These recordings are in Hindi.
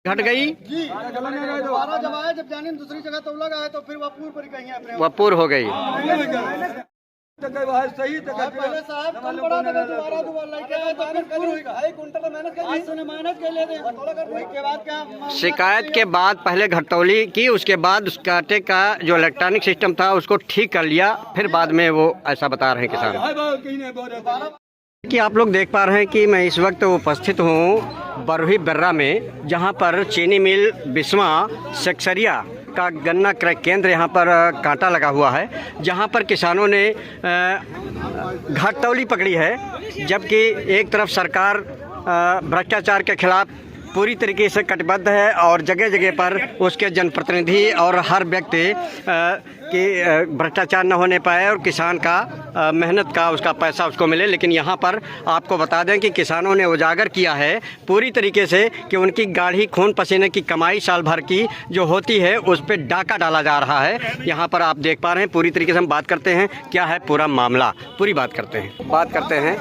घट गई जी। दोबारा जब आया, जब जाने दूसरी जगह तौला गया है तो फिर वपूर पर गई अपने वपूर हो गई। सही पहले साहब कम पड़ा था, दोबारा लेके आए तो फिर पूर होगा। 1 कुंटल मेहनत कर, आज से मेहनत कर लेते हैं। उसके बाद क्या शिकायत के बाद पहले घटतौली की, उसके बाद उस कांटे का जो इलेक्ट्रॉनिक सिस्टम था उसको ठीक कर लिया, फिर बाद में वो ऐसा बता रहे हैं किसान कि आप लोग देख पा रहे हैं कि मैं इस वक्त उपस्थित हूँ बरही बर्रा में, जहाँ पर चीनी मिल बिस्वा सेक्सरिया का गन्ना क्रय केंद्र यहाँ पर कांटा लगा हुआ है, जहाँ पर किसानों ने घटतौली पकड़ी है। जबकि एक तरफ सरकार भ्रष्टाचार के खिलाफ पूरी तरीके से कटिबद्ध है और जगह जगह पर उसके जनप्रतिनिधि और हर व्यक्ति कि भ्रष्टाचार न होने पाए और किसान का मेहनत का उसका पैसा उसको मिले। लेकिन यहाँ पर आपको बता दें कि किसानों ने उजागर किया है पूरी तरीके से कि उनकी गाढ़ी खून पसीने की कमाई साल भर की जो होती है उस पर डाका डाला जा रहा है। यहाँ पर आप देख पा रहे हैं पूरी तरीके से हम बात करते हैं क्या है पूरा मामला, पूरी बात करते हैं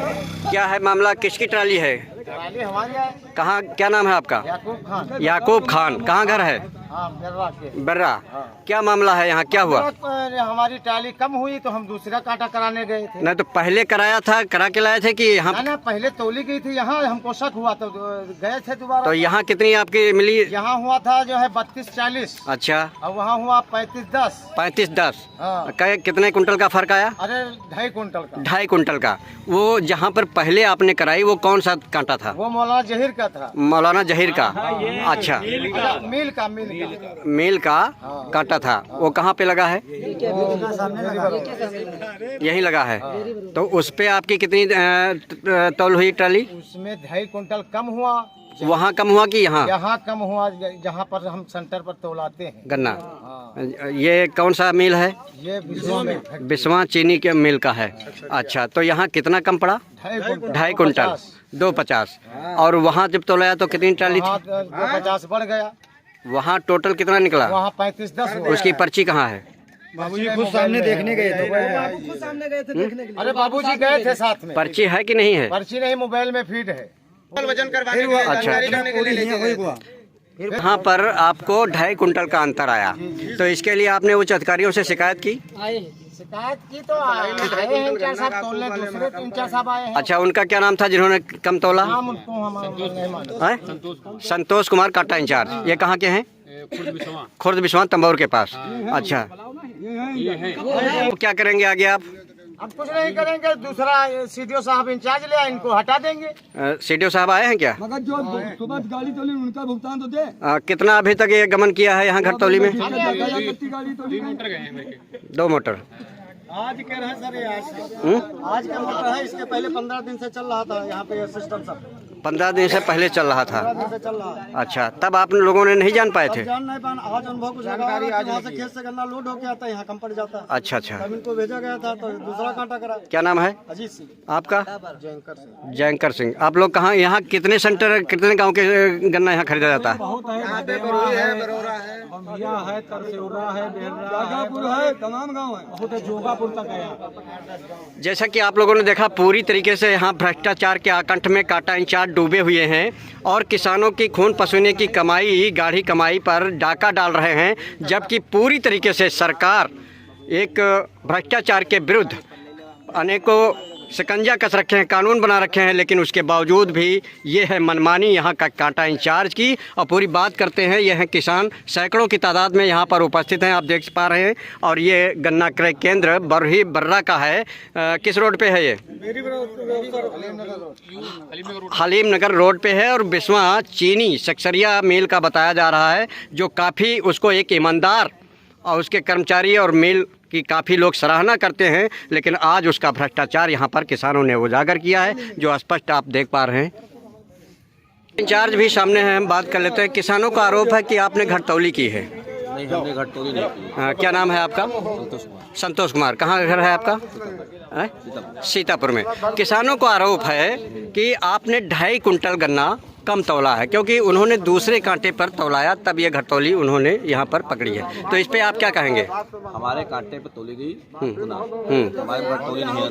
क्या है मामला, किसकी ट्राली है, कहाँ, क्या नाम है आपका? याकूब खान। कहाँ घर है? बर्रा। क्या मामला है यहाँ, क्या हुआ? हमारी ट्राली कम हुई तो हम दूसरा कांटा कराने गए थे। नहीं तो पहले कराया था, करा के लाए थे कि यहाँ? ना पहले तौली गई थी, यहाँ हमको शक हुआ तो गए थे दोबारा। तो यहाँ कितनी आपकी मिली? यहाँ हुआ था जो है 32-40। अच्छा। और वहाँ हुआ 35-10। 35-10। हाँ। कितने कुंटल का फर्क आया? अरे 2.5 कुंटल का। 2.5 कुंटल का। वो जहाँ पर पहले आपने कराई वो कौन सा कांटा था? वो मौलाना जहीर का था। मौलाना जहीर का। अच्छा, मील का कांटा था। वो कहाँ पे लगा है? यही लगा है। तो उस पे आपकी कितनी तौल हुई ट्राली? उसमें 2.5 कुंटल कम हुआ। वहाँ कम हुआ कि यहाँ? यहाँ कम हुआ, जहाँ पर हम सेंटर पर तौलाते हैं गन्ना। ये कौन सा मिल है? ये बिस्वा चीनी के मिल का है। अच्छा, तो यहाँ कितना कम पड़ा? 2.5 कुंटल, 250। और वहाँ जब तोलाया तो कितनी ट्राली थी? 250 बढ़ गया। वहाँ टोटल कितना निकला? वहाँ 35-10। उसकी पर्ची कहाँ है? बाबूजी खुद सामने देखने गए थे। खुद सामने गए थे देखने के लिए। अरे बाबूजी गए थे साथ में। पर्ची है कि नहीं है? पर्ची नहीं, मोबाइल में फीड है। वजन करवाने यहाँ पर आपको 2.5 कुंटल का अंतर आया, तो इसके लिए आपने उच्च अधिकारियों से शिकायत की? शिकायत की तो आए हैं 4 साहब तोलने, दूसरे 3-4 साहब आए हैं। अच्छा, उनका क्या नाम था जिन्होंने कम तोला? संतोष कुमार कांटा इंचार्ज। ये कहाँ के हैं? खुर्द बिस्वा तंबौर के पास। अच्छा, तो क्या करेंगे आगे आप? अब कुछ नहीं करेंगे, दूसरा सीडीओ साहब इंचार्ज ले आए, इनको हटा देंगे। सीडीओ साहब आए हैं क्या? मगर जो सुबह गाड़ी तोली उनका भुगतान तो दे। कितना अभी तक ये गमन किया है यहाँ घटतौली में? 2 मोटर। आज कह रहे हैं सर, आज का मोटर है, इसके पहले 15 दिन से चल रहा था यहाँ पे सिस्टम सब। 15 दिन से पहले चल रहा था। चल रहा है। अच्छा, तब आप लोगों ने नहीं जान पाए थे? जान नहीं पाए, आज अनुभव को जानकारी वहाँ से खेत से गन्ना लोड होके आता है, यहाँ कम पड़ जाता है। अच्छा अच्छा। तब इनको भेजा गया था तो दूसरा कांटा करा। क्या नाम है अजीत सिंह। आपका? जयंकर सिंह। आप लोग कहाँ, यहाँ कितने सेंटर, कितने गाँव के गन्ना यहाँ खरीदा जाता है? बहुत है, बरौरा है, बमिया है, तरसेौरा है, बेहरा है, तमाम गाँव है, बहुत है, जोगापुर तक है। जैसा कि आप लोगों ने देखा, पूरी तरीके से यहाँ भ्रष्टाचार के आकंठ में कांटा इंचार्ज डूबे हुए हैं और किसानों की खून पसीने की कमाई, गाढ़ी कमाई पर डाका डाल रहे हैं। जबकि पूरी तरीके से सरकार एक भ्रष्टाचार के विरुद्ध अनेकों शिकंजा कस रखे हैं, कानून बना रखे हैं, लेकिन उसके बावजूद भी ये है मनमानी यहाँ का कांटा इंचार्ज की। और पूरी बात करते हैं, ये हैं किसान, सैकड़ों की तादाद में यहाँ पर उपस्थित हैं, आप देख पा रहे हैं। और ये गन्ना क्रय केंद्र बरही बर्रा का है। किस रोड पे है ये? हलीम नगर रोड पे है। और बिस्वा चीनी सेक्सरिया मिल का बताया जा रहा है, जो काफ़ी उसको एक ईमानदार और उसके कर्मचारी और मिल की काफ़ी लोग सराहना करते हैं। लेकिन आज उसका भ्रष्टाचार यहाँ पर किसानों ने उजागर किया है, जो स्पष्ट आप देख पा रहे हैं। इंचार्ज भी सामने हैं, हम बात कर लेते हैं। किसानों का आरोप है कि आपने घटतौली की है। नहीं, हमने घटतौली नहीं की। क्या नाम है आपका? संतोष कुमार। कहाँ घर है आपका? सीतापुर में। किसानों को आरोप है कि आपने 2.5 कुंटल गन्ना कम तौला है, क्योंकि उन्होंने दूसरे कांटे पर तौलाया तब ये घटतौली उन्होंने यहाँ पर पकड़ी है। तो इस पे आप क्या कहेंगे? हमारे कांटे पे तोली गई हमारे घटतोली नहीं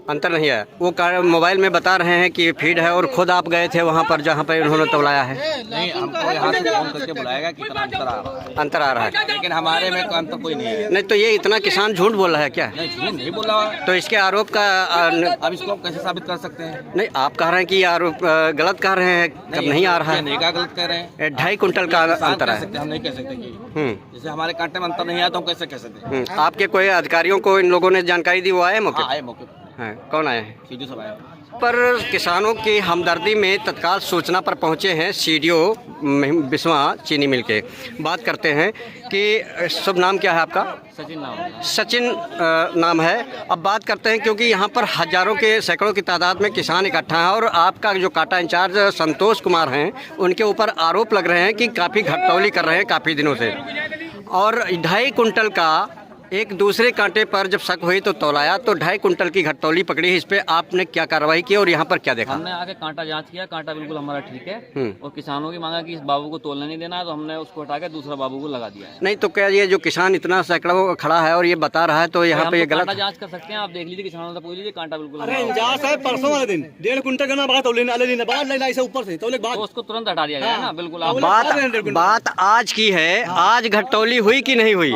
अंतर नहीं है। वो मोबाइल में बता रहे हैं कि फीड है और खुद आप गए थे वहाँ पर जहाँ पर उन्होंने तौलाया है। नहीं, हमको यहाँ से फोन करके बुलाएगा कितना अंतर आ रहा है, लेकिन हमारे में अंतर कोई नहीं है। नहीं तो ये इतना किसान झूठ बोल रहा है क्या? नहीं, झूठ नहीं बोला। तो इसके आरोप का अब इसको कैसे साबित कर सकते हैं? नहीं, आप कह रहे हैं कि आरोप गलत कह रहे हैं, कब नहीं आ रहा है। नहीं, गलत कह रहे हैं। 2.5 कुंटल का अंतर है। हम नहीं कह सकते कि जैसे हमारे कांटे में अंतर नहीं आया तो हम कैसे कह सकते हैं? आपके कोई अधिकारियों को इन लोगों ने जानकारी दी, वो आए मौके? आए मौके पर। हाँ, कौन आए हैं? सीधे सब आए। पर किसानों की हमदर्दी में तत्काल सूचना पर पहुंचे हैं सीडीओ बिस्वा चीनी मिल के। बात करते हैं कि शुभ नाम क्या है आपका? सचिन नाम है। सचिन नाम है। अब बात करते हैं, क्योंकि यहाँ पर हजारों के सैकड़ों की तादाद में किसान इकट्ठा हैं और आपका जो कांटा इंचार्ज संतोष कुमार हैं, उनके ऊपर आरोप लग रहे हैं कि काफ़ी घटतौली कर रहे हैं काफ़ी दिनों से, और 2.5 कुंटल का एक दूसरे कांटे पर जब शक हुई तो तौलाया तो 2.5 कुंटल की घटतौली पकड़ी। इस पे आपने क्या कार्रवाई की और यहाँ पर क्या देखा? हमने आके कांटा जांच किया, कांटा बिल्कुल हमारा ठीक है और किसानों की मांगा कि इस बाबू को तोलने नहीं देना है, तो हमने उसको हटा के दूसरा बाबू को लगा दिया है। नहीं तो क्या ये जो किसान इतना सैकड़ों खड़ा है और ये बता रहा है तो यहाँ पे ये गलत? कांटा जांच कर सकते हैं, आप देख लीजिए, किसानों से पूछ लीजिए, कांटा बिल्कुल परसों वाले दिन 1.5 कुंटल का ऊपर से तो उसको तुरंत हटा दिया गया है ना। बिल्कुल आप बात आज की है, आज घटतौली हुई कि नहीं हुई?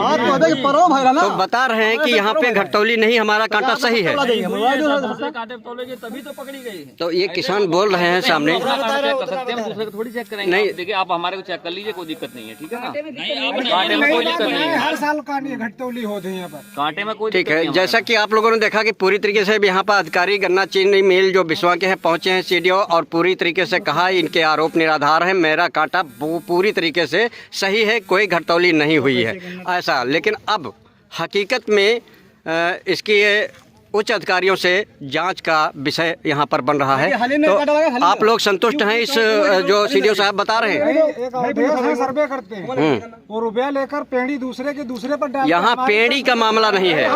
तो बता रहे हैं कि यहाँ पे घटतौली नहीं, हमारा कांटा सही है। कांटे तोलेंगे तभी तो पकड़ी गई है। तो ये किसान बोल रहे हैं सामने। चेक कर सकते हैं, हम दूसरे को थोड़ी चेक करेंगे। नहीं। देखिए, आप हमारे को चेक कर लीजिए, कोई दिक्कत नहीं है, ठीक है ना? कांटे में कोई दिक्कत नहीं है, हर साल घटतौली होती है यहाँ पर। कांटे में कोई ठीक दिक्कत नहीं है, जैसा कि आप लोगों ने देखा कि पूरी तरीके से यहाँ पर अधिकारी गन्ना चीनी मिल जो बिस्वा के हैं पहुंचे हैं सीडीओ, और पूरी तरीके से कहा इनके आरोप निराधार है, मेरा कांटा पूरी तरीके से सही है, कोई घटतौली नहीं हुई है ऐसा। लेकिन अब हकीकत में इसकी उच्च अधिकारियों से जांच का विषय यहाँ पर बन रहा है। तो आप लोग संतुष्ट हैं इस जो सीडीओ साहब बता रहे हैं? एक सर्वे करते हैं और रुपया लेकर पेड़ी दूसरे के दूसरे पर डालते हैं। यहाँ पेड़ी का मामला नहीं है,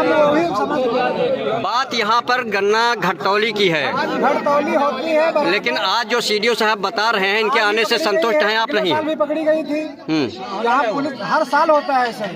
बात यहाँ पर गन्ना घटतौली की है। घटतौली होती है, लेकिन आज जो सीडीओ साहब बता रहे हैं, इनके आने से संतुष्ट हैं आप नहीं? भी पकड़ी गई थी। यहाँ पुलिस हर साल होता है ऐसा।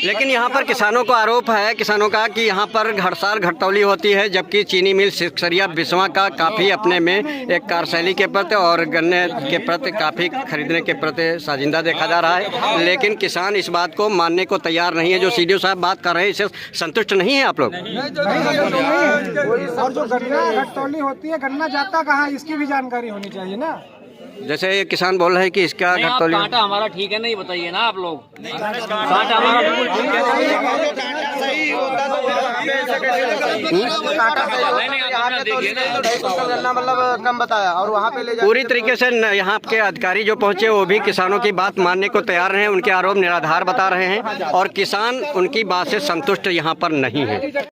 लेकिन यहाँ पर किसानों को आरोप है, किसानों का, कि यहाँ पर हर साल घटतौली होती है, जबकि चीनी मिल सिकसरिया बिस्वा का काफ़ी अपने में एक कार्यशैली के प्रति और गन्ने के प्रति काफ़ी खरीदने के प्रति साजिंदा देखा जा रहा है। लेकिन किसान इस बात को मानने को तैयार नहीं है। जो सीडीओ साहब बात कर रहे हैं, इससे संतुष्ट नहीं है आप लोग? और जो गन्ना घटतौली होती है, गन्ना जाता कहाँ, इसकी भी जानकारी होनी चाहिए ना। जैसे ये किसान बोल रहे हैं कि इसका घटतौली, कांटा हमारा ठीक है नहीं, बताइए ना आप लोग। कांटा हमारा बिल्कुल ठीक है, मतलब कम बताया और वहाँ पे ले पूरी तरीके से यहाँ के अधिकारी जो पहुंचे वो भी किसानों की बात मानने को तैयार हैं, उनके आरोप निराधार बता रहे हैं और किसान उनकी बात से संतुष्ट यहाँ पर नहीं है।